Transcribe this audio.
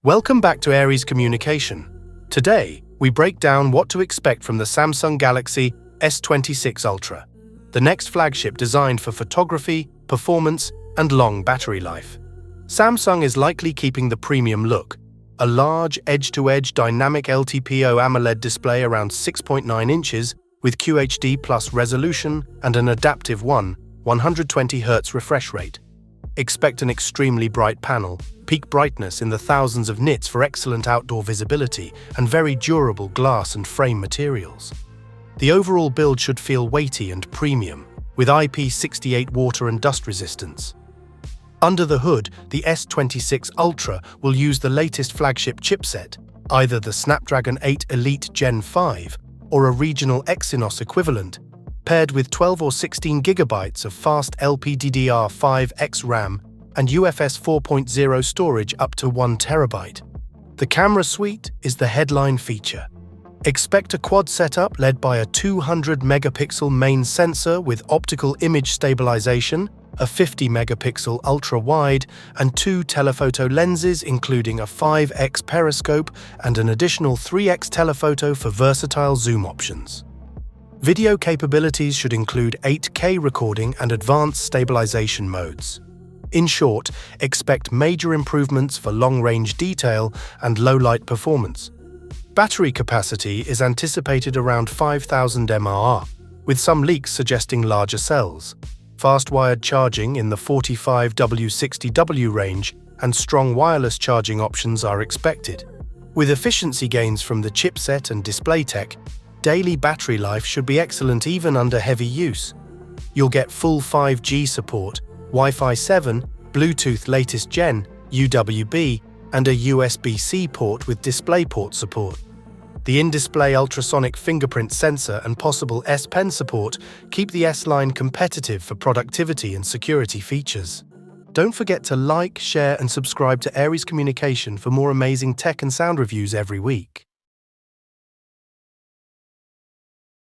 Welcome back to Aries Communication. Today, we break down what to expect from the Samsung Galaxy S26 Ultra, the next flagship designed for photography, performance, and long battery life. Samsung is likely keeping the premium look, a large edge-to-edge dynamic LTPO AMOLED display around 6.9 inches with QHD+ resolution and an adaptive 120Hz refresh rate. Expect an extremely bright panel, peak brightness in the thousands of nits for excellent outdoor visibility, and very durable glass and frame materials. The overall build should feel weighty and premium, with IP68 water and dust resistance. Under the hood, the S26 Ultra will use the latest flagship chipset, either the Snapdragon 8 Elite Gen 5 or a regional Exynos equivalent, paired with 12 or 16 GB of fast LPDDR5X RAM and UFS 4.0 storage up to 1 TB. The camera suite is the headline feature. Expect a quad setup led by a 200-megapixel main sensor with optical image stabilization, a 50-megapixel ultra-wide, and 2 telephoto lenses including a 5x periscope and an additional 3x telephoto for versatile zoom options. Video capabilities should include 8K recording and advanced stabilization modes. In short, expect major improvements for long-range detail and low-light performance. Battery capacity is anticipated around 5,000 mAh, with some leaks suggesting larger cells. Fast wired charging in the 45W-60W range and strong wireless charging options are expected. With efficiency gains from the chipset and display tech, daily battery life should be excellent even under heavy use. You'll get full 5G support, Wi-Fi 7, Bluetooth latest gen, UWB, and a USB-C port with DisplayPort support. The in-display ultrasonic fingerprint sensor and possible S Pen support keep the S-Line competitive for productivity and security features. Don't forget to like, share, and subscribe to Aries Communication for more amazing tech and sound reviews every week.